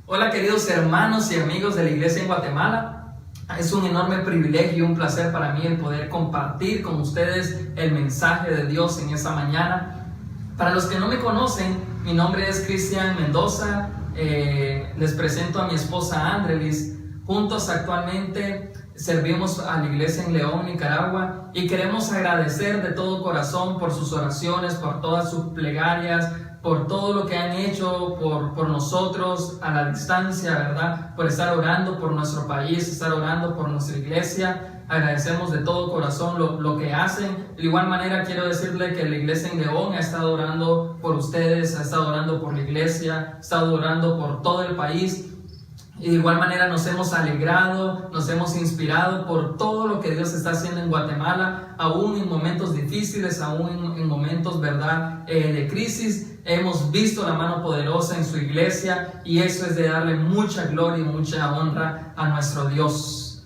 Hola queridos hermanos y amigos de la iglesia en Guatemala. Es un enorme privilegio y un placer para mí el poder compartir con ustedes el mensaje de Dios en esta mañana. Para los que no me conocen, mi nombre es Cristian Mendoza. Les presento a mi esposa Andrelis. Juntos actualmente servimos a la iglesia en León, Nicaragua, y queremos agradecer de todo corazón por sus oraciones, por todas sus plegarias, por todo lo que han hecho por nosotros a la distancia, ¿verdad? Por estar orando por nuestro país, estar orando por nuestra iglesia. Agradecemos de todo corazón lo que hacen. De igual manera quiero decirle que la iglesia en León ha estado orando por ustedes, ha estado orando por la iglesia, ha estado orando por todo el país. Y de igual manera nos hemos alegrado, nos hemos inspirado por todo lo que Dios está haciendo en Guatemala, aún en momentos difíciles, aún en momentos, ¿verdad?, de crisis. Hemos visto la mano poderosa en su iglesia y eso es de darle mucha gloria y mucha honra a nuestro Dios.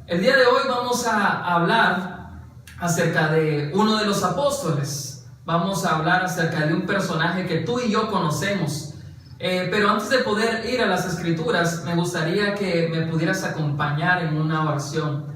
El día de hoy vamos a hablar acerca de uno de los apóstoles. Vamos a hablar acerca de un personaje que tú y yo conocemos. Pero antes de poder ir a las escrituras, me gustaría que me pudieras acompañar en una oración.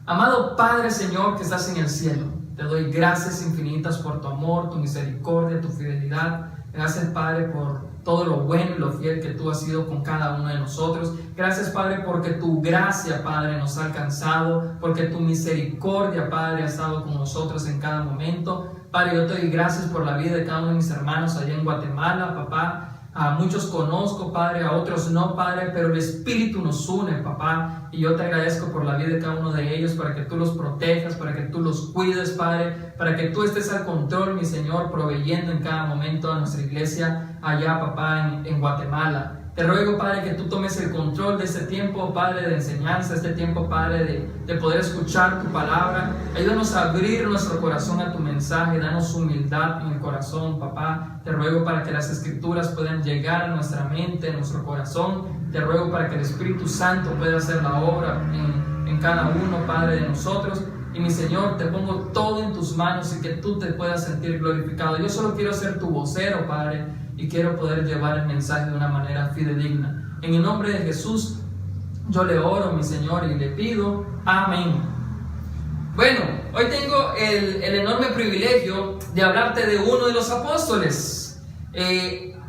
Amado Padre, Señor, que estás en el cielo, te doy gracias infinitas por tu amor, tu misericordia, tu fidelidad. Gracias, Padre, por todo lo bueno y lo fiel que tú has sido con cada uno de nosotros. Gracias, Padre, porque tu gracia, Padre, nos ha alcanzado, porque tu misericordia, Padre, ha estado con nosotros en cada momento. Padre, yo te doy gracias por la vida de cada uno de mis hermanos allá en Guatemala, papá. A muchos conozco, Padre, a otros no, Padre, pero el Espíritu nos une, papá, y yo te agradezco por la vida de cada uno de ellos, para que tú los protejas, para que tú los cuides, Padre, para que tú estés al control, mi Señor, proveyendo en cada momento a nuestra iglesia allá, papá, en Guatemala. Te ruego, Padre, que tú tomes el control de este tiempo, Padre, de enseñanza, este tiempo, Padre, de poder escuchar tu palabra. Ayúdanos a abrir nuestro corazón a tu mensaje, danos humildad en el corazón, papá. Te ruego para que las escrituras puedan llegar a nuestra mente, a nuestro corazón. Te ruego para que el Espíritu Santo pueda hacer la obra en cada uno, Padre, de nosotros. Y mi Señor, te pongo todo en tus manos y que tú te puedas sentir glorificado. Yo solo quiero ser tu vocero, Padre, y quiero poder llevar el mensaje de una manera fidedigna. En el nombre de Jesús, yo le oro, mi Señor, y le pido, amén. Bueno, hoy tengo el enorme privilegio de hablarte de uno de los apóstoles.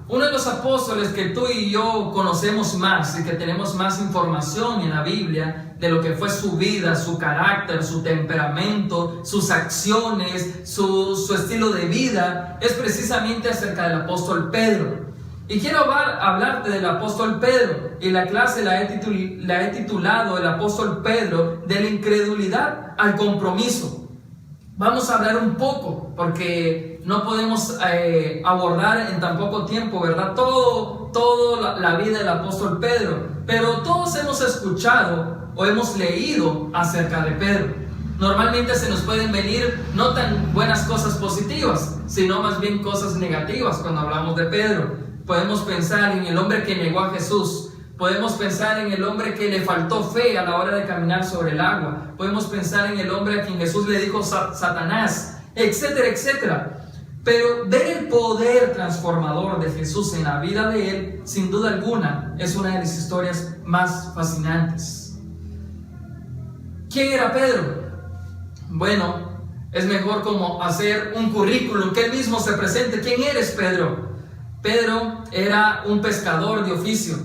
Uno de los apóstoles que tú y yo conocemos más y que tenemos más información en la Biblia de lo que fue su vida, su carácter, su temperamento, sus acciones, su estilo de vida, es precisamente acerca del apóstol Pedro. Y quiero hablarte del apóstol Pedro, y la clase la he titulado El apóstol Pedro, de la incredulidad al compromiso. Vamos a hablar un poco, porque no podemos abordar en tan poco tiempo, ¿verdad? Todo la vida del apóstol Pedro, pero todos hemos escuchado o hemos leído acerca de Pedro. Normalmente se nos pueden venir no tan buenas cosas positivas, sino más bien cosas negativas cuando hablamos de Pedro. Podemos pensar en el hombre que negó a Jesús. Podemos pensar en el hombre que le faltó fe a la hora de caminar sobre el agua. Podemos pensar en el hombre a quien Jesús le dijo Satanás, etcétera, etcétera. Pero ver el poder transformador de Jesús en la vida de él, sin duda alguna, es una de las historias más fascinantes. ¿Quién era Pedro? Bueno, es mejor como hacer un currículum, que él mismo se presente. ¿Quién eres, Pedro? Pedro era un pescador de oficio.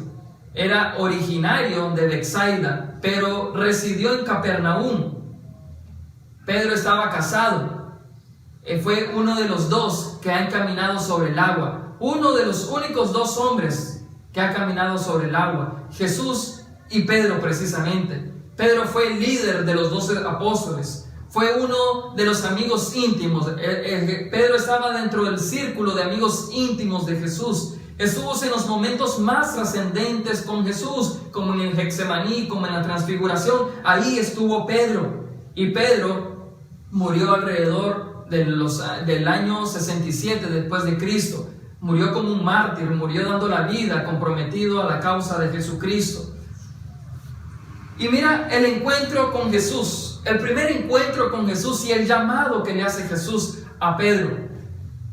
Era originario de Bethsaida, pero residió en Capernaum. Pedro estaba casado. Fue uno de los dos que han caminado sobre el agua. Uno de los únicos dos hombres que ha caminado sobre el agua. Jesús y Pedro, precisamente. Pedro fue el líder de los 12 apóstoles. Fue uno de los amigos íntimos. Pedro estaba dentro del círculo de amigos íntimos de Jesús. Estuvo en los momentos más trascendentes con Jesús, como en el Getsemaní, como en la transfiguración. Ahí estuvo Pedro. Y Pedro murió alrededor del año 67 después de Cristo. Murió como un mártir, murió dando la vida, comprometido a la causa de Jesucristo. Y mira el encuentro con Jesús, el primer encuentro con Jesús y el llamado que le hace Jesús a Pedro.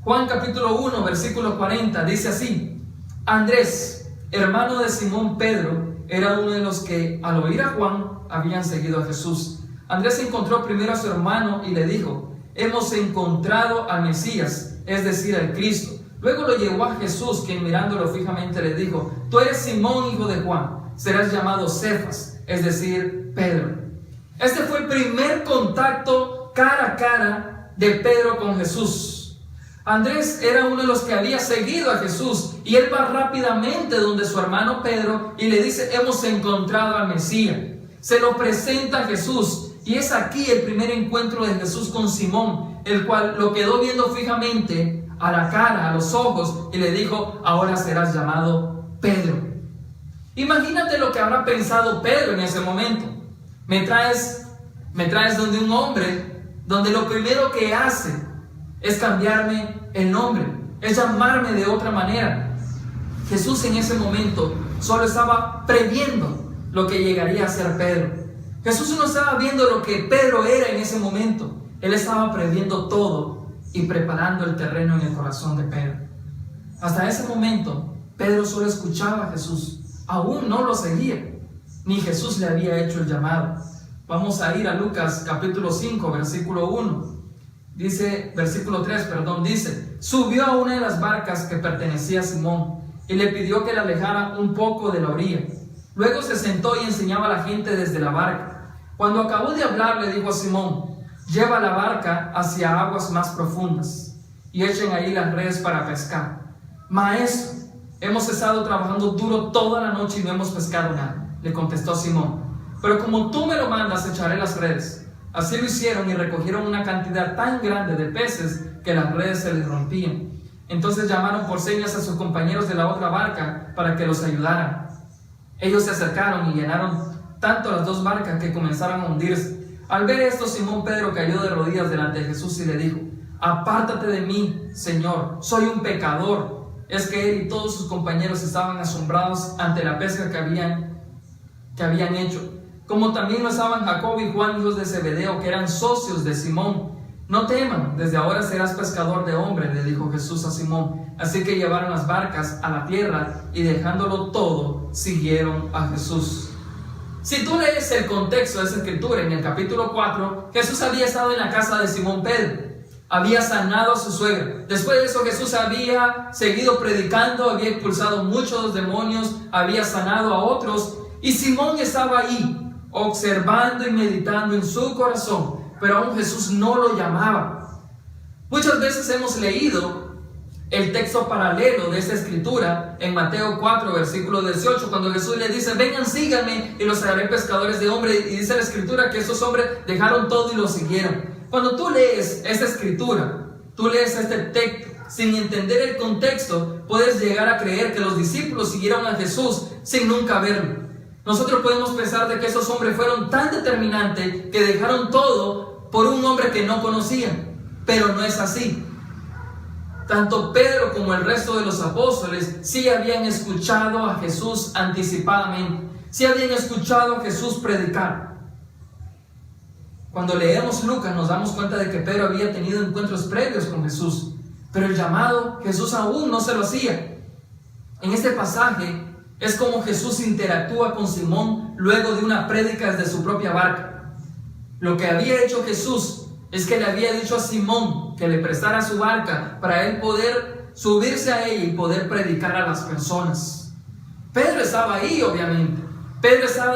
Juan capítulo 1, versículo 40, dice así: Andrés, hermano de Simón Pedro, era uno de los que al oír a Juan habían seguido a Jesús. Andrés encontró primero a su hermano y le dijo: hemos encontrado al Mesías, es decir, al Cristo. Luego lo llevó a Jesús, quien mirándolo fijamente le dijo: tú eres Simón, hijo de Juan, serás llamado Cefas, es decir, Pedro. Este fue el primer contacto cara a cara de Pedro con Jesús. Andrés era uno de los que había seguido a Jesús y él va rápidamente donde su hermano Pedro y le dice: hemos encontrado al Mesías. Se lo presenta a Jesús y es aquí el primer encuentro de Jesús con Simón, el cual lo quedó viendo fijamente a la cara, a los ojos, y le dijo: ahora serás llamado Pedro. Imagínate lo que habrá pensado Pedro en ese momento. Me traes donde un hombre, donde lo primero que hace es cambiarme el nombre, es llamarme de otra manera. Jesús en ese momento solo estaba previendo lo que llegaría a ser Pedro. Jesús no estaba viendo lo que Pedro era en ese momento. Él estaba previendo todo y preparando el terreno en el corazón de Pedro. Hasta ese momento, Pedro solo escuchaba a Jesús, aún no lo seguía, ni Jesús le había hecho el llamado. Vamos a ir a Lucas capítulo 5, versículo 1. Versículo 3, dice: subió a una de las barcas que pertenecía a Simón y le pidió que la alejara un poco de la orilla. Luego se sentó y enseñaba a la gente desde la barca. Cuando acabó de hablar, le dijo a Simón: lleva la barca hacia aguas más profundas y echen ahí las redes para pescar. Maestro, hemos estado trabajando duro toda la noche y no hemos pescado nada, le contestó Simón. Pero como tú me lo mandas, echaré las redes. Así lo hicieron y recogieron una cantidad tan grande de peces que las redes se les rompían. Entonces llamaron por señas a sus compañeros de la otra barca para que los ayudaran. Ellos se acercaron y llenaron tanto las dos barcas que comenzaron a hundirse. Al ver esto, Simón Pedro cayó de rodillas delante de Jesús y le dijo: apártate de mí, Señor, soy un pecador. Es que él y todos sus compañeros estaban asombrados ante la pesca que habían hecho, como también lo estaban Jacobo y Juan, hijos de Zebedeo, que eran socios de Simón. No teman, desde ahora serás pescador de hombres, le dijo Jesús a Simón. Así que llevaron las barcas a la tierra y dejándolo todo, siguieron a Jesús. Si tú lees el contexto de esa escritura, en el capítulo 4, Jesús había estado en la casa de Simón Pedro, había sanado a su suegra. Después de eso, Jesús había seguido predicando, había expulsado muchos demonios, había sanado a otros, y Simón estaba ahí, observando y meditando en su corazón, pero aún Jesús no lo llamaba. Muchas veces hemos leído el texto paralelo de esta escritura en Mateo 4, versículo 18, cuando Jesús le dice: vengan, síganme y los haré pescadores de hombres. Y dice la escritura que esos hombres dejaron todo y lo siguieron. Cuando tú lees esta escritura, tú lees este texto sin entender el contexto, puedes llegar a creer que los discípulos siguieron a Jesús sin nunca verlo. Nosotros podemos pensar de que esos hombres fueron tan determinantes que dejaron todo por un hombre que no conocían, pero no es así. Tanto Pedro como el resto de los apóstoles sí habían escuchado a Jesús anticipadamente, sí habían escuchado a Jesús predicar. Cuando leemos Lucas nos damos cuenta de que Pedro había tenido encuentros previos con Jesús, pero el llamado Jesús aún no se lo hacía. En este pasaje es como Jesús interactúa con Simón luego de una prédica desde su propia barca. Lo que había hecho Jesús es que le había dicho a Simón que le prestara su barca para él poder subirse a ella y poder predicar a las personas. Pedro estaba ahí, obviamente. Pedro estaba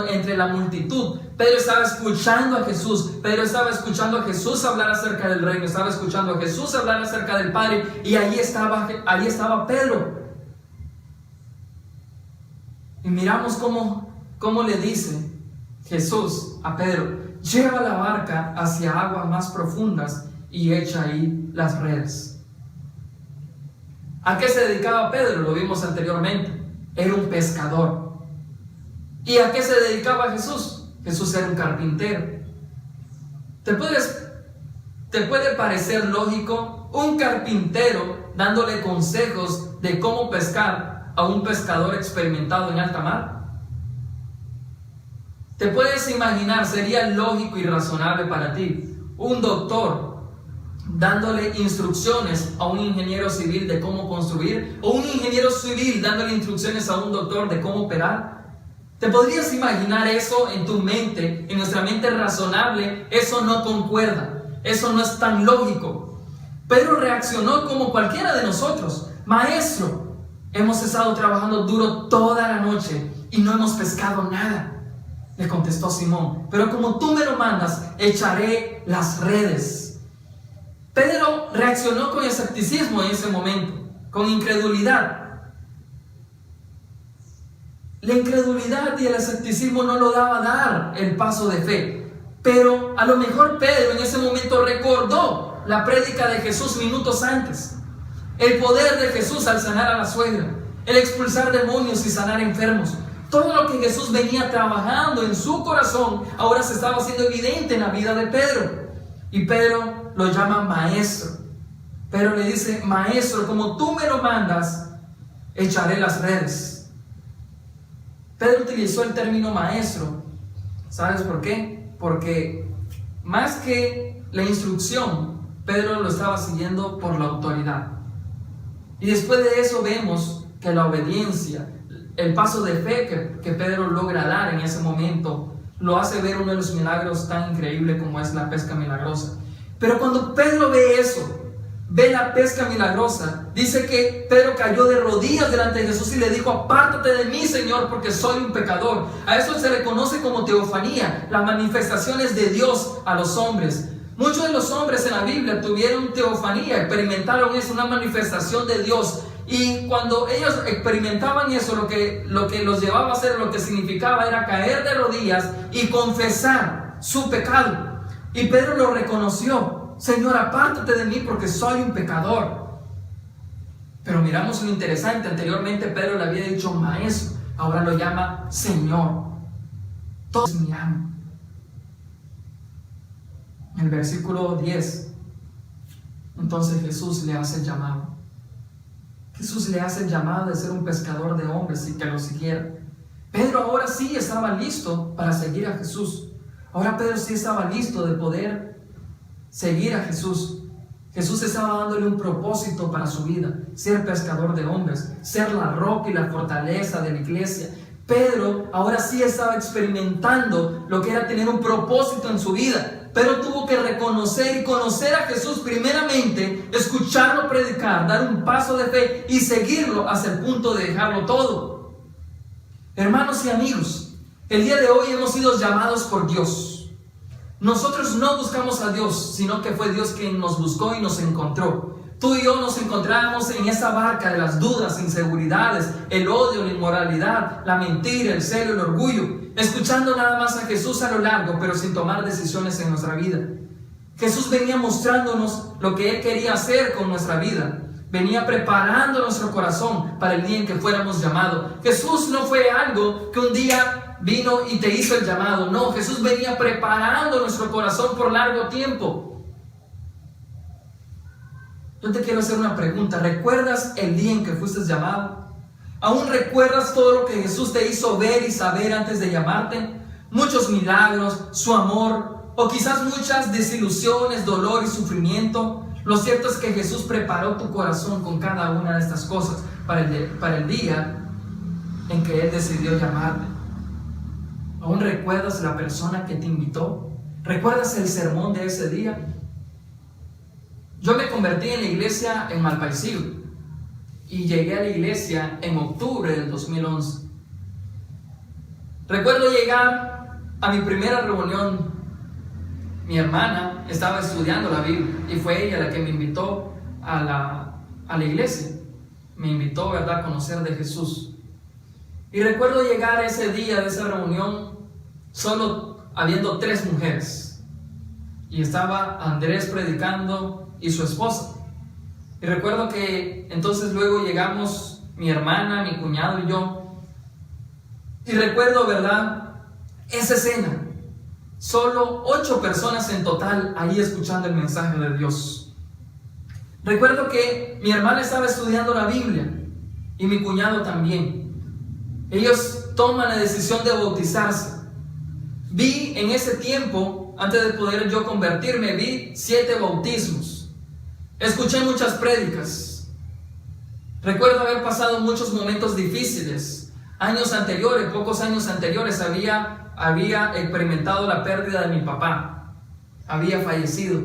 entre la multitud. Pedro estaba escuchando a Jesús. Pedro estaba escuchando a Jesús hablar acerca del reino. Estaba escuchando a Jesús hablar acerca del Padre. Y ahí estaba Pedro. Y miramos cómo le dice Jesús a Pedro: lleva la barca hacia aguas más profundas y echa ahí las redes. ¿A qué se dedicaba Pedro? Lo vimos anteriormente. Era un pescador. ¿Y a qué se dedicaba Jesús? Jesús era un carpintero. ¿Te puede parecer lógico un carpintero dándole consejos de cómo pescar a un pescador experimentado en alta mar? ¿Te puedes imaginar, sería lógico y razonable para ti, un doctor dándole instrucciones a un ingeniero civil de cómo construir, o un ingeniero civil dándole instrucciones a un doctor de cómo operar. ¿Te podrías imaginar eso en tu mente, en nuestra mente razonable? Eso no concuerda, eso no es tan lógico. Pedro reaccionó como cualquiera de nosotros. Maestro, hemos estado trabajando duro toda la noche y no hemos pescado nada. Le contestó Simón, pero como tú me lo mandas, echaré las redes. Pedro reaccionó con escepticismo en ese momento, con incredulidad. La incredulidad y el escepticismo no lo daba a dar el paso de fe. Pero a lo mejor Pedro en ese momento recordó la prédica de Jesús minutos antes. El poder de Jesús al sanar a la suegra, el expulsar demonios y sanar enfermos. Todo lo que Jesús venía trabajando en su corazón ahora se estaba haciendo evidente en la vida de Pedro. Y Pedro lo llama maestro. Pedro le dice, maestro, como tú me lo mandas, echaré las redes. Pedro utilizó el término maestro. ¿Sabes por qué? Porque más que la instrucción, Pedro lo estaba siguiendo por la autoridad. Y después de eso vemos que la obediencia, el paso de fe que Pedro logra dar en ese momento, lo hace ver uno de los milagros tan increíbles como es la pesca milagrosa. Pero cuando Pedro ve eso, ve la pesca milagrosa, dice que Pedro cayó de rodillas delante de Jesús y le dijo, apártate de mí, Señor, porque soy un pecador. A eso se le conoce como teofanía, las manifestaciones de Dios a los hombres. Muchos de los hombres en la Biblia tuvieron teofanía, experimentaron eso, una manifestación de Dios. Y cuando ellos experimentaban eso, lo que los llevaba a hacer, lo que significaba era caer de rodillas y confesar su pecado. Y Pedro lo reconoció. Señor, apártate de mí porque soy un pecador. Pero miramos lo interesante. Anteriormente Pedro le había dicho maestro. Ahora lo llama Señor. Todo es mi amo. En el versículo 10, entonces Jesús le hace el llamado. Jesús le hace el llamado de ser un pescador de hombres y que lo siguiera. Pedro ahora sí estaba listo para seguir a Jesús. Ahora Pedro sí estaba listo de poder seguir a Jesús. Jesús estaba dándole un propósito para su vida, ser pescador de hombres, ser la roca y la fortaleza de la iglesia. Pedro ahora sí estaba experimentando lo que era tener un propósito en su vida. Pedro tuvo que reconocer y conocer a Jesús primeramente, escucharlo predicar, dar un paso de fe y seguirlo hasta el punto de dejarlo todo. Hermanos y amigos, el día de hoy hemos sido llamados por Dios. Nosotros no buscamos a Dios, sino que fue Dios quien nos buscó y nos encontró. Tú y yo nos encontramos en esa barca de las dudas, inseguridades, el odio, la inmoralidad, la mentira, el celo, el orgullo, escuchando nada más a Jesús a lo largo, pero sin tomar decisiones en nuestra vida. Jesús venía mostrándonos lo que Él quería hacer con nuestra vida. Venía preparando nuestro corazón para el día en que fuéramos llamados. Jesús no fue algo que un día vino y te hizo el llamado. No, Jesús venía preparando nuestro corazón por largo tiempo. Yo te quiero hacer una pregunta. ¿Recuerdas el día en que fuiste llamado? ¿Aún recuerdas todo lo que Jesús te hizo ver y saber antes de llamarte? Muchos milagros, su amor, o quizás muchas desilusiones, dolor y sufrimiento. Lo cierto es que Jesús preparó tu corazón con cada una de estas cosas para el día en que Él decidió llamarte. ¿Aún recuerdas la persona que te invitó? ¿Recuerdas el sermón de ese día? Yo me convertí en la iglesia en Malpaisillo y llegué a la iglesia en octubre del 2011. Recuerdo llegar a mi primera reunión. Mi hermana estaba estudiando la Biblia y fue ella la que me invitó a la iglesia. Me invitó, ¿verdad?, a conocer de Jesús. Y recuerdo llegar ese día de esa reunión solo habiendo 3 mujeres. Y estaba Andrés predicando y su esposa. Y recuerdo que entonces luego llegamos mi hermana, mi cuñado y yo. Y recuerdo, ¿verdad?, esa escena. Solo 8 personas en total ahí escuchando el mensaje de Dios. Recuerdo que mi hermana estaba estudiando la Biblia y mi cuñado también. Ellos toman la decisión de bautizarse. Vi en ese tiempo, antes de poder yo convertirme, vi 7 bautismos. Escuché muchas prédicas. Recuerdo haber pasado muchos momentos difíciles. Años anteriores, pocos años anteriores, había experimentado la pérdida de mi papá. Había fallecido.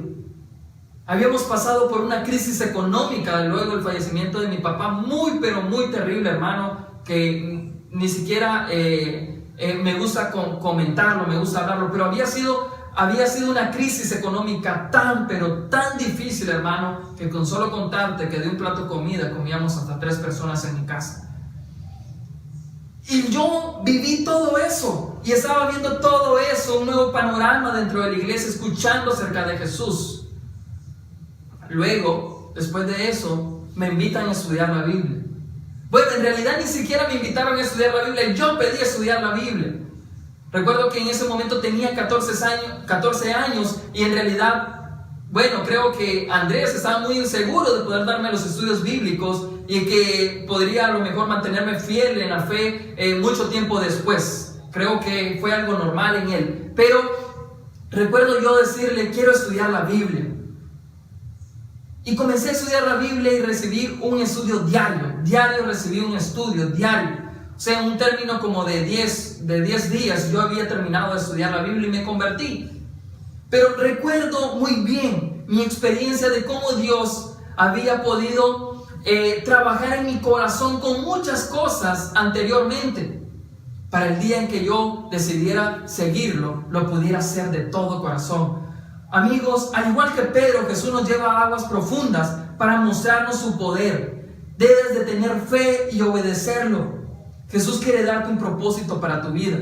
Habíamos pasado por una crisis económica luego del fallecimiento de mi papá, muy pero muy terrible, hermano, que ni siquiera me gusta comentarlo, me gusta hablarlo, pero había sido una crisis económica tan pero tan difícil, hermano, que con solo contarte que de un plato de comida comíamos hasta 3 personas en mi casa. Y yo viví todo eso y estaba viendo todo eso, un nuevo panorama dentro de la iglesia, escuchando acerca de Jesús. Luego, después de eso, me invitan a estudiar la Biblia. Bueno, en realidad ni siquiera me invitaron a estudiar la Biblia, yo pedí estudiar la Biblia. Recuerdo que en ese momento tenía 14 años y en realidad, bueno, creo que Andrés estaba muy inseguro de poder darme los estudios bíblicos y que podría a lo mejor mantenerme fiel en la fe mucho tiempo después. Creo que fue algo normal en él. Pero recuerdo yo decirle, quiero estudiar la Biblia. Y comencé a estudiar la Biblia y recibí un estudio diario. Diario recibí un estudio, diario. O sea, en un término como de 10 días yo había terminado de estudiar la Biblia y me convertí. Pero recuerdo muy bien mi experiencia de cómo Dios había podido trabajar en mi corazón con muchas cosas anteriormente. Para el día en que yo decidiera seguirlo, lo pudiera hacer de todo corazón. Amigos, al igual que Pedro, Jesús nos lleva a aguas profundas para mostrarnos su poder. Debes de tener fe y obedecerlo. Jesús quiere darte un propósito para tu vida.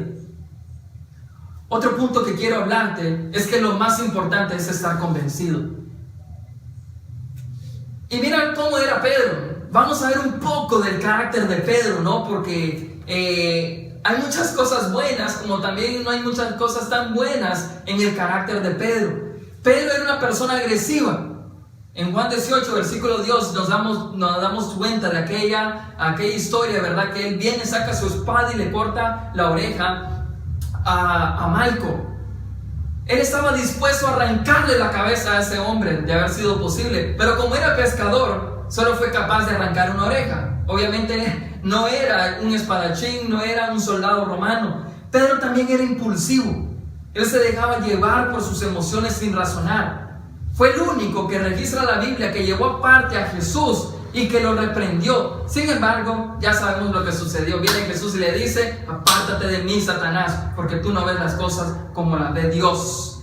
Otro punto que quiero hablarte es que lo más importante es estar convencido. Y mira cómo era Pedro. Vamos a ver un poco del carácter de Pedro, ¿no? Porque hay muchas cosas buenas, como también no hay muchas cosas tan buenas en el carácter de Pedro. Pedro era una persona agresiva. En Juan 18, versículo 2, nos damos cuenta de aquella historia, ¿verdad? Que él viene, saca su espada y le corta la oreja a Malco. Él estaba dispuesto a arrancarle la cabeza a ese hombre, de haber sido posible. Pero como era pescador, solo fue capaz de arrancar una oreja. Obviamente no era un espadachín, no era un soldado romano. Pedro también era impulsivo. Él se dejaba llevar por sus emociones sin razonar. Fue el único que registra la Biblia que llevó aparte a Jesús y que lo reprendió. Sin embargo, ya sabemos lo que sucedió. Viene Jesús y le dice: apártate de mí, Satanás, porque tú no ves las cosas como las ve Dios.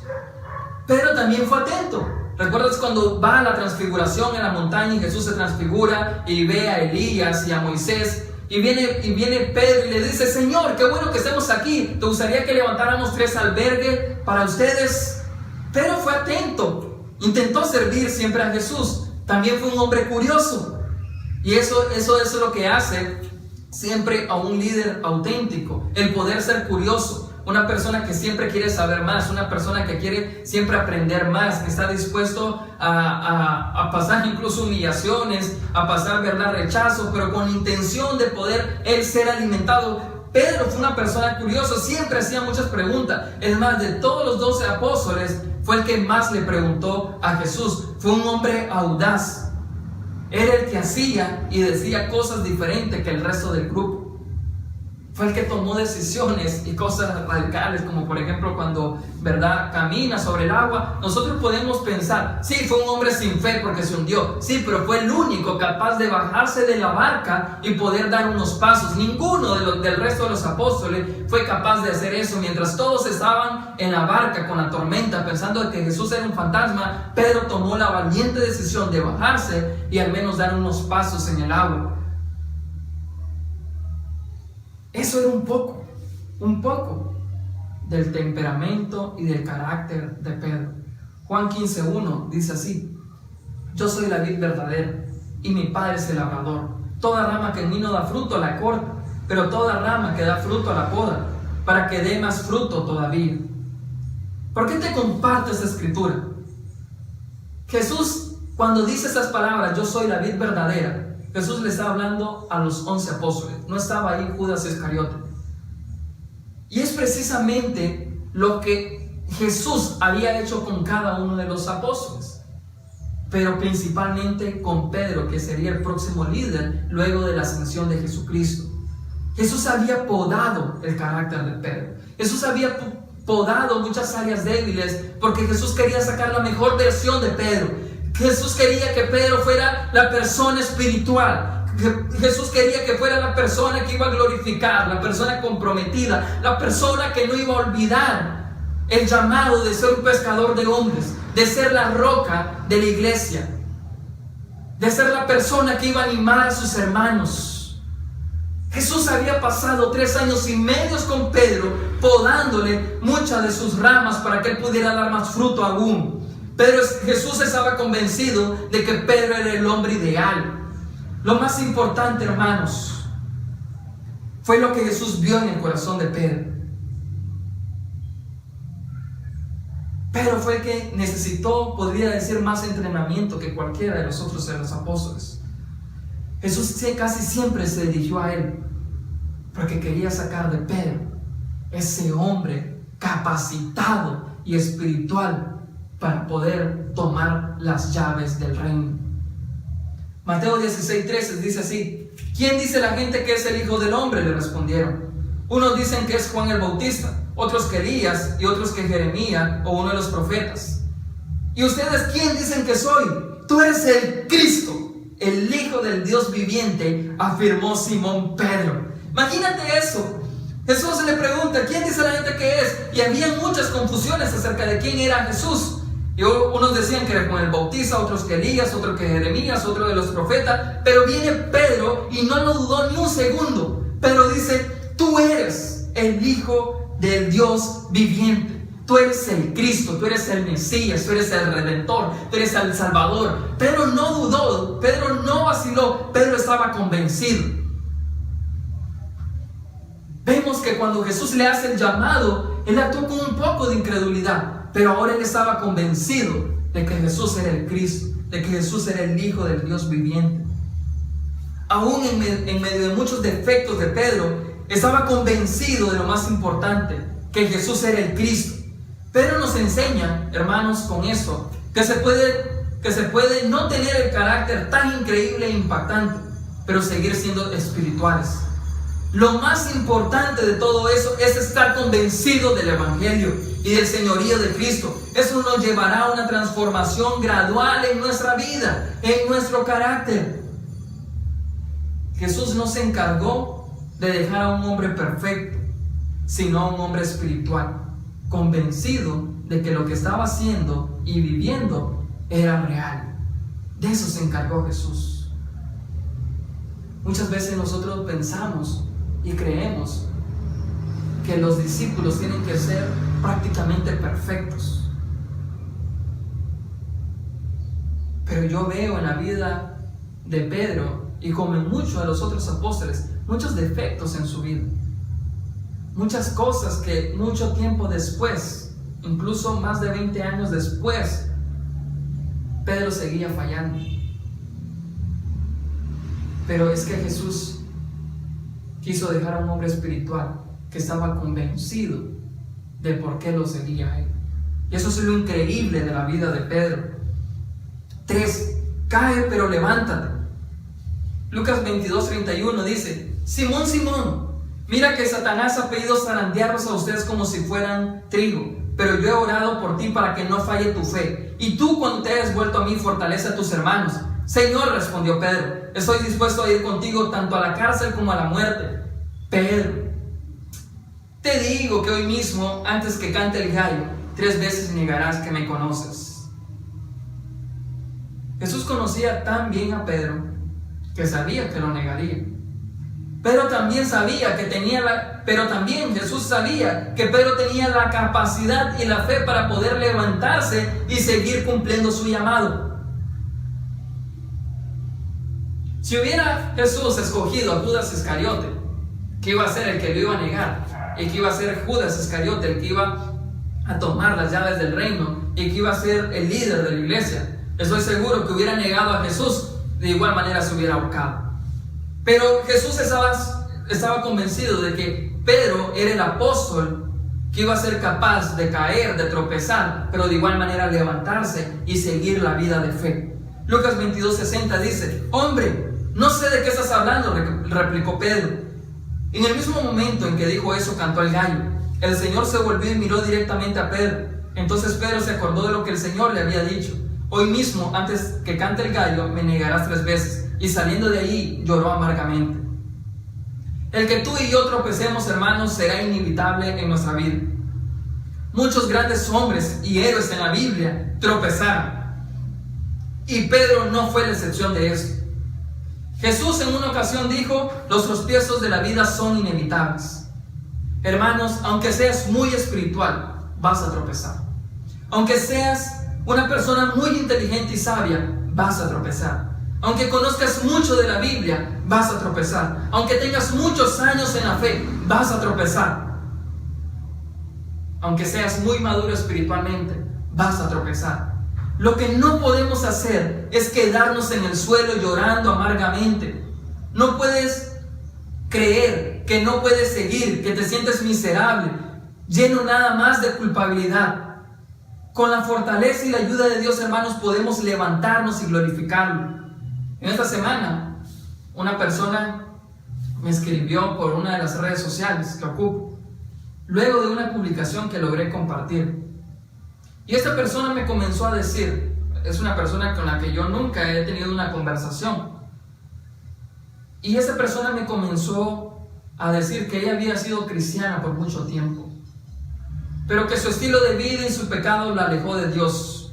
Pedro también fue atento. ¿Recuerdas cuando va a la transfiguración en la montaña y Jesús se transfigura y ve a Elías y a Moisés? Y viene Pedro y le dice: Señor, qué bueno que estemos aquí. ¿Te gustaría que levantáramos 3 albergues para ustedes? Pedro fue atento. Intentó servir siempre a Jesús. También fue un hombre curioso. Y eso es lo que hace siempre a un líder auténtico. El poder ser curioso. Una persona que siempre quiere saber más. Una persona que quiere siempre aprender más. Que está dispuesto a pasar incluso humillaciones. A pasar, ¿verdad?, rechazo. Pero con intención de poder él ser alimentado. Pedro fue una persona curiosa. Siempre hacía muchas preguntas. Es más, de todos los 12 apóstoles, fue el que más le preguntó a Jesús. Fue un hombre audaz. Era el que hacía y decía cosas diferentes que el resto del grupo. Fue el que tomó decisiones y cosas radicales, como por ejemplo cuando, ¿verdad?, camina sobre el agua. Nosotros podemos pensar, sí, fue un hombre sin fe porque se hundió. Sí, pero fue el único capaz de bajarse de la barca y poder dar unos pasos. Ninguno del resto de los apóstoles fue capaz de hacer eso. Mientras todos estaban en la barca con la tormenta pensando que Jesús era un fantasma, Pedro tomó la valiente decisión de bajarse y al menos dar unos pasos en el agua. Eso era un poco del temperamento y del carácter de Pedro. Juan 15:1 dice así: yo soy la vid verdadera y mi padre es el labrador. Toda rama que en mí no da fruto la corta, pero toda rama que da fruto la poda, para que dé más fruto todavía. ¿Por qué te comparto esta escritura? Jesús, cuando dice esas palabras, yo soy la vid verdadera, Jesús le estaba hablando a los 11 apóstoles. No estaba ahí Judas Iscariote. Y es precisamente lo que Jesús había hecho con cada uno de los apóstoles. pero principalmente con Pedro, que sería el próximo líder luego de la ascensión de Jesucristo. Jesús había podado el carácter de Pedro. Jesús había podado muchas áreas débiles porque Jesús quería sacar la mejor versión de Pedro. Jesús quería que Pedro fuera la persona espiritual. Jesús quería que fuera la persona que iba a glorificar, la persona comprometida, la persona que no iba a olvidar el llamado de ser un pescador de hombres, de ser la roca de la iglesia, de ser la persona que iba a animar a sus hermanos. Jesús había pasado 3 años y medio con Pedro, podándole muchas de sus ramas para que él pudiera dar más fruto aún. Pero Jesús estaba convencido de que Pedro era el hombre ideal. Lo más importante, hermanos, fue lo que Jesús vio en el corazón de Pedro. Pedro fue el que necesitó, podría decir, más entrenamiento que cualquiera de los otros de los apóstoles. Jesús casi siempre se dirigió a él porque quería sacar de Pedro ese hombre capacitado y espiritual para poder tomar las llaves del reino. Mateo 16:13 dice así: ¿quién dice la gente que es el Hijo del Hombre?, le respondieron. Unos dicen que es Juan el Bautista, otros que Elías y otros que Jeremías o uno de los profetas. ¿Y ustedes quién dicen que soy? Tú eres el Cristo, el Hijo del Dios viviente, afirmó Simón Pedro. Imagínate eso. Jesús le pregunta: ¿quién dice la gente que es? Y había muchas confusiones acerca de quién era Jesús. Y unos decían que era Juan el Bautista, otros que Elías, otros que Jeremías, otro de los profetas. Pero viene Pedro y no lo dudó ni un segundo. Pedro dice: tú eres el Hijo del Dios viviente. Tú eres el Cristo, tú eres el Mesías, tú eres el Redentor, tú eres el Salvador. Pedro no dudó, Pedro no vaciló, Pedro estaba convencido. Vemos que cuando Jesús le hace el llamado, él actuó con un poco de incredulidad, pero ahora él estaba convencido de que Jesús era el Cristo, de que Jesús era el Hijo del Dios viviente. Aún en medio de muchos defectos de Pedro, estaba convencido de lo más importante, que Jesús era el Cristo. Pedro nos enseña, hermanos, con eso, que se puede no tener el carácter tan increíble e impactante, pero seguir siendo espirituales. Lo más importante de todo eso es estar convencido del Evangelio y del señorío de Cristo. Eso nos llevará a una transformación gradual en nuestra vida, en nuestro carácter. Jesús no se encargó de dejar a un hombre perfecto, sino a un hombre espiritual, convencido de que lo que estaba haciendo y viviendo era real. De eso se encargó Jesús. Muchas veces nosotros pensamos y creemos que los discípulos tienen que ser prácticamente perfectos. Pero yo veo en la vida de Pedro, y como en muchos de los otros apóstoles, muchos defectos en su vida. Muchas cosas que mucho tiempo después, incluso más de 20 años después, Pedro seguía fallando. Pero es que Jesús quiso dejar a un hombre espiritual que estaba convencido de por qué lo seguía a él. Y eso es lo increíble de la vida de Pedro. 3. Cae pero levántate. Lucas 22:31 dice: Simón, Simón, mira que Satanás ha pedido zarandearlos a ustedes como si fueran trigo, pero yo he orado por ti para que no falle tu fe. Y tú, cuando te hayas vuelto a mí, fortalece a tus hermanos. Señor, respondió Pedro, estoy dispuesto a ir contigo tanto a la cárcel como a la muerte. Pedro, te digo que hoy mismo, antes que cante el gallo, 3 veces negarás que me conoces. Jesús conocía tan bien a Pedro que sabía que lo negaría. Pero también Jesús sabía que Pedro tenía la capacidad y la fe para poder levantarse y seguir cumpliendo su llamado. Si hubiera Jesús escogido a Judas Iscariote, que iba a ser el que lo iba a negar, y que iba a ser Judas Iscariote el que iba a tomar las llaves del reino, y que iba a ser el líder de la iglesia, estoy seguro que hubiera negado a Jesús, de igual manera se hubiera ahorcado. Pero Jesús estaba convencido de que Pedro era el apóstol que iba a ser capaz de caer, de tropezar, pero de igual manera levantarse y seguir la vida de fe. Lucas 22:60 dice: hombre, no sé de qué estás hablando, replicó Pedro. En el mismo momento en que dijo eso, cantó el gallo. El Señor se volvió y miró directamente a Pedro. Entonces Pedro se acordó de lo que el Señor le había dicho: hoy mismo, antes que cante el gallo, me negarás 3 veces. Y saliendo de ahí, lloró amargamente. El que tú y yo tropecemos, hermanos, será inevitable en nuestra vida. Muchos grandes hombres y héroes en la Biblia tropezaron, y Pedro no fue la excepción de esto. Jesús en una ocasión dijo: los tropiezos de la vida son inevitables. Hermanos, aunque seas muy espiritual, vas a tropezar. Aunque seas una persona muy inteligente y sabia, vas a tropezar. Aunque conozcas mucho de la Biblia, vas a tropezar. Aunque tengas muchos años en la fe, vas a tropezar. Aunque seas muy maduro espiritualmente, vas a tropezar. Lo que no podemos hacer es quedarnos en el suelo llorando amargamente. No puedes creer que no puedes seguir, que te sientes miserable, lleno nada más de culpabilidad. Con la fortaleza y la ayuda de Dios, hermanos, podemos levantarnos y glorificarlo. En esta semana, una persona me escribió por una de las redes sociales que ocupo, luego de una publicación que logré compartir. Y esta persona me comenzó a decir, es una persona con la que yo nunca he tenido una conversación, y esa persona me comenzó a decir que ella había sido cristiana por mucho tiempo, pero que su estilo de vida y su pecado la alejó de Dios,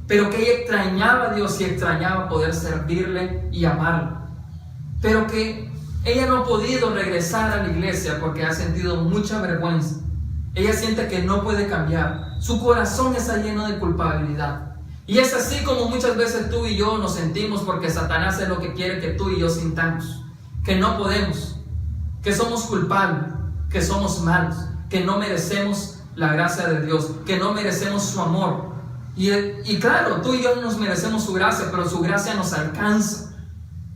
pero que ella extrañaba a Dios y extrañaba poder servirle y amarlo, pero que ella no ha podido regresar a la iglesia porque ha sentido mucha vergüenza. Ella siente que no puede cambiar. Su corazón está lleno de culpabilidad. Y es así como muchas veces tú y yo nos sentimos, porque Satanás es lo que quiere que tú y yo sintamos. Que no podemos, que somos culpables, que somos malos, que no merecemos la gracia de Dios, que no merecemos su amor. Y claro, tú y yo nos merecemos su gracia, pero su gracia nos alcanza.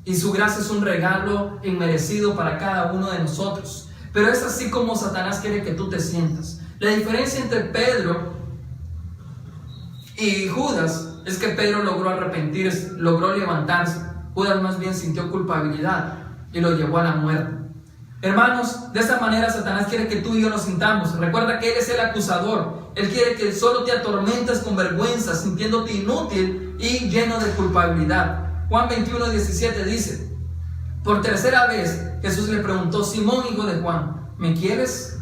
Y su gracia es un regalo inmerecido para cada uno de nosotros. Pero es así como Satanás quiere que tú te sientas. La diferencia entre Pedro y Judas es que Pedro logró arrepentirse, logró levantarse. Judas más bien sintió culpabilidad y lo llevó a la muerte. Hermanos, de esta manera Satanás quiere que tú y yo nos sintamos. Recuerda que Él es el acusador. Él quiere que solo te atormentes con vergüenza, sintiéndote inútil y lleno de culpabilidad. Juan 21:17 dice: por tercera vez Jesús le preguntó: Simón, hijo de Juan, ¿me quieres?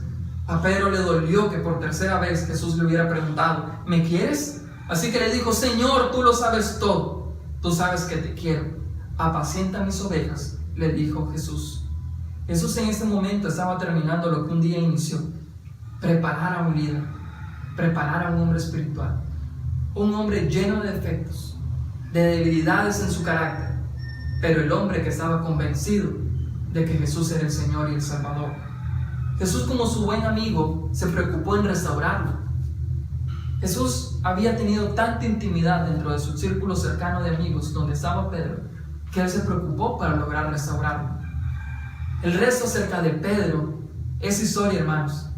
A Pedro le dolió que por tercera vez Jesús le hubiera preguntado: ¿me quieres? Así que le dijo: Señor, tú lo sabes todo, tú sabes que te quiero, apacienta mis ovejas, le dijo Jesús. Jesús en este momento estaba terminando lo que un día inició: preparar a un líder, preparar a un hombre espiritual, un hombre lleno de defectos, de debilidades en su carácter, pero el hombre que estaba convencido de que Jesús era el Señor y el Salvador. Jesús, como su buen amigo, se preocupó en restaurarlo. Jesús había tenido tanta intimidad dentro de su círculo cercano de amigos donde estaba Pedro, que Él se preocupó para lograr restaurarlo. El resto acerca de Pedro es historia, hermanos.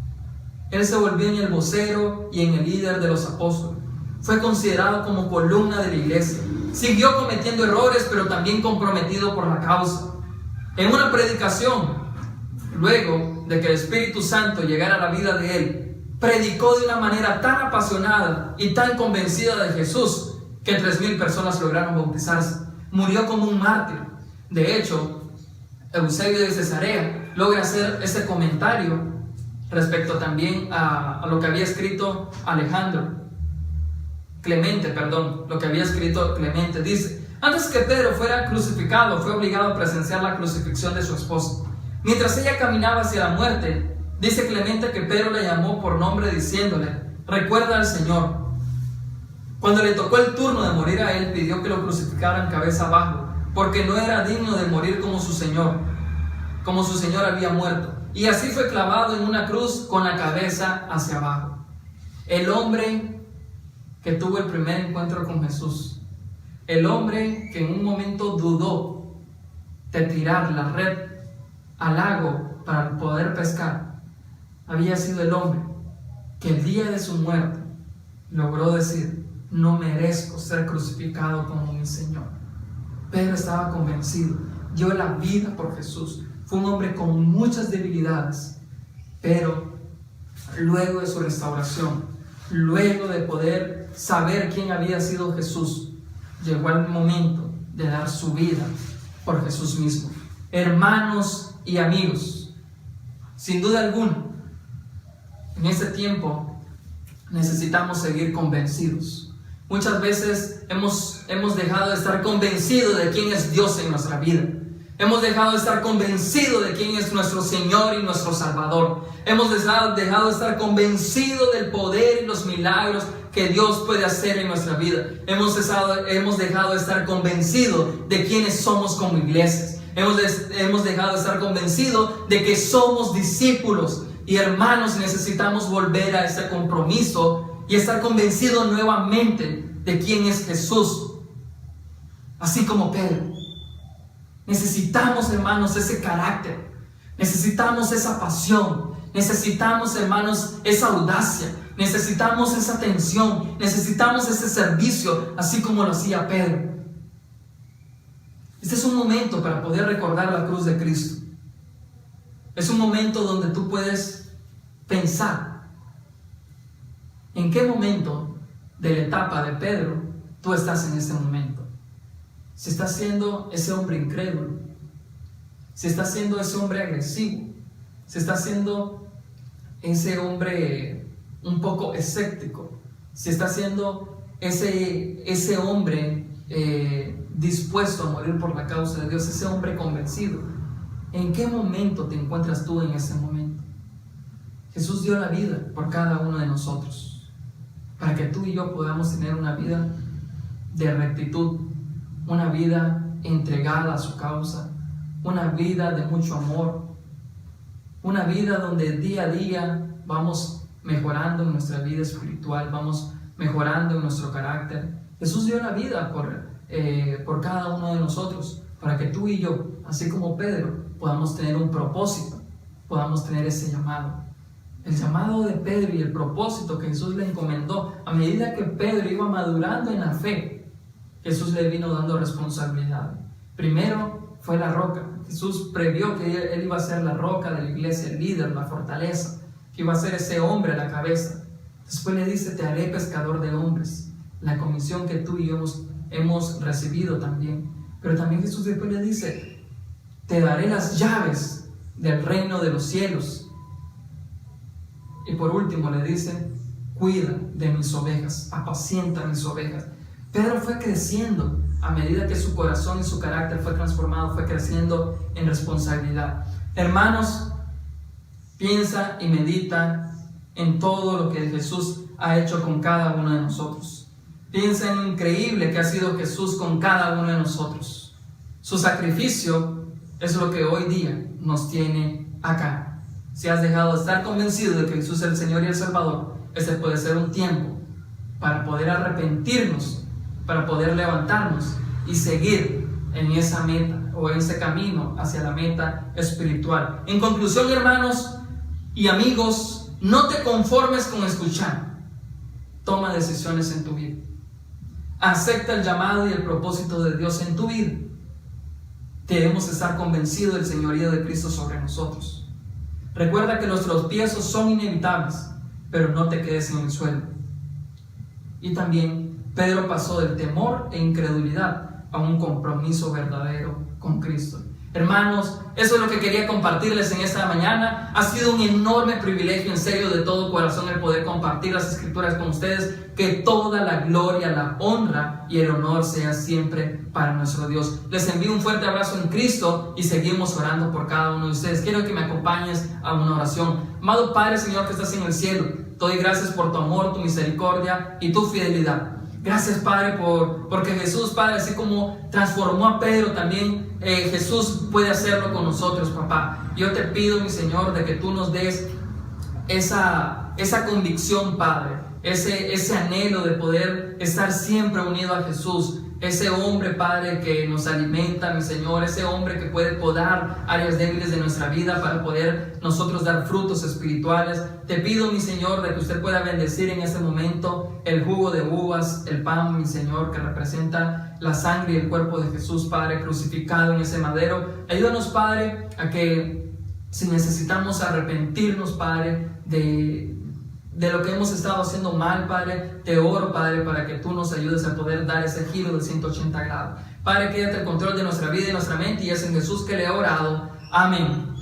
Él se volvió en el vocero y en el líder de los apóstoles. Fue considerado como columna de la iglesia. Siguió cometiendo errores, pero también comprometido por la causa. En una predicación, luego de que el Espíritu Santo llegara a la vida de él, predicó de una manera tan apasionada y tan convencida de Jesús que 3,000 personas lograron bautizarse. Murió como un mártir. De hecho, Eusebio de Cesarea logra hacer ese comentario respecto también a lo que había escrito lo que había escrito Clemente. Dice: antes que Pedro fuera crucificado, fue obligado a presenciar la crucifixión de su esposa. Mientras ella caminaba hacia la muerte, dice Clemente que Pedro le llamó por nombre diciéndole: recuerda al Señor. Cuando le tocó el turno de morir a él, pidió que lo crucificaran cabeza abajo, porque no era digno de morir como su Señor había muerto. Y así fue clavado en una cruz con la cabeza hacia abajo. El hombre que tuvo el primer encuentro con Jesús, el hombre que en un momento dudó de tirar la red al lago para poder pescar, había sido el hombre que el día de su muerte logró decir: no merezco ser crucificado como mi Señor. Pedro estaba convencido, dio la vida por Jesús. Fue un hombre con muchas debilidades, pero luego de su restauración, luego de poder saber quién había sido Jesús, llegó el momento de dar su vida por Jesús mismo. Hermanos y amigos, sin duda alguna, en este tiempo necesitamos seguir convencidos. Muchas veces hemos dejado de estar convencidos de quién es Dios en nuestra vida. Hemos dejado de estar convencidos de quién es nuestro Señor y nuestro Salvador. Hemos dejado de estar convencidos del poder y los milagros que Dios puede hacer en nuestra vida. Hemos dejado de estar convencidos de quiénes somos como iglesias. Hemos dejado de estar convencidos de que somos discípulos. Y hermanos, necesitamos volver a ese compromiso y estar convencidos nuevamente de quién es Jesús. Así como Pedro. Necesitamos, hermanos, ese carácter. Necesitamos esa pasión. Necesitamos, hermanos, esa audacia. Necesitamos esa atención. Necesitamos ese servicio, así como lo hacía Pedro. Este es un momento para poder recordar la cruz de Cristo. Es un momento donde tú puedes pensar en qué momento de la etapa de Pedro tú estás en este momento. Si estás siendo ese hombre incrédulo, si estás siendo ese hombre agresivo, si estás siendo ese hombre un poco escéptico, si estás siendo ese hombre dispuesto a morir por la causa de Dios, ese hombre convencido. ¿En qué momento te encuentras tú en ese momento? Jesús dio la vida por cada uno de nosotros, para que tú y yo podamos tener una vida de rectitud, una vida entregada a su causa, una vida de mucho amor, una vida donde día a día vamos mejorando en nuestra vida espiritual, vamos mejorando en nuestro carácter. Jesús dio la vida por cada uno de nosotros, para que tú y yo, así como Pedro, podamos tener un propósito, podamos tener ese llamado. El llamado de Pedro y el propósito que Jesús le encomendó, a medida que Pedro iba madurando en la fe, Jesús le vino dando responsabilidad. Primero fue la roca. Jesús previó que él iba a ser la roca de la iglesia, el líder, la fortaleza, que iba a ser ese hombre a la cabeza. Después le dice, te haré pescador de hombres, la comisión que tú y yo hemos recibido también. Pero también Jesús después le dice, te daré las llaves del reino de los cielos. Y por último le dice, cuida de mis ovejas, apacienta mis ovejas. Pedro fue creciendo a medida que su corazón y su carácter fue transformado, fue creciendo en responsabilidad. Hermanos, piensa y medita en todo lo que Jesús ha hecho con cada uno de nosotros. Piensa en lo increíble que ha sido Jesús con cada uno de nosotros. Su sacrificio es lo que hoy día nos tiene acá. Si has dejado de estar convencido de que Jesús es el Señor y el Salvador, este puede ser un tiempo para poder arrepentirnos, para poder levantarnos y seguir en esa meta o en ese camino hacia la meta espiritual. En conclusión, hermanos y amigos, no te conformes con escuchar. Toma decisiones en tu vida. Acepta el llamado y el propósito de Dios en tu vida. Debemos estar convencidos del señorío de Cristo sobre nosotros. Recuerda que los tropiezos son inevitables, pero no te quedes en el suelo. Y también Pedro pasó del temor e incredulidad a un compromiso verdadero con Cristo. Hermanos, eso es lo que quería compartirles en esta mañana. Ha sido un enorme privilegio, en serio, de todo corazón, el poder compartir las Escrituras con ustedes. Que toda la gloria, la honra y el honor sea siempre para nuestro Dios. Les envío un fuerte abrazo en Cristo y seguimos orando por cada uno de ustedes. Quiero que me acompañes a una oración. Amado Padre, Señor, que estás en el cielo, te doy gracias por tu amor, tu misericordia y tu fidelidad. Gracias, Padre, porque Jesús, Padre, así como transformó a Pedro, también Jesús puede hacerlo con nosotros, papá. Yo te pido, mi Señor, de que tú nos des esa convicción, Padre, ese anhelo de poder estar siempre unido a Jesús. Ese hombre, Padre, que nos alimenta, mi Señor, ese hombre que puede podar áreas débiles de nuestra vida para poder nosotros dar frutos espirituales. Te pido, mi Señor, de que usted pueda bendecir en este momento el jugo de uvas, el pan, mi Señor, que representa la sangre y el cuerpo de Jesús, Padre, crucificado en ese madero. Ayúdanos, Padre, a que si necesitamos arrepentirnos, Padre, de lo que hemos estado haciendo mal, Padre, te oro, Padre, para que tú nos ayudes a poder dar ese giro de 180 grados. Padre, quédate al control de nuestra vida y nuestra mente, y es en Jesús que le he orado. Amén.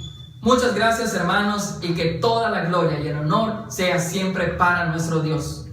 Muchas gracias, hermanos, y que toda la gloria y el honor sea siempre para nuestro Dios.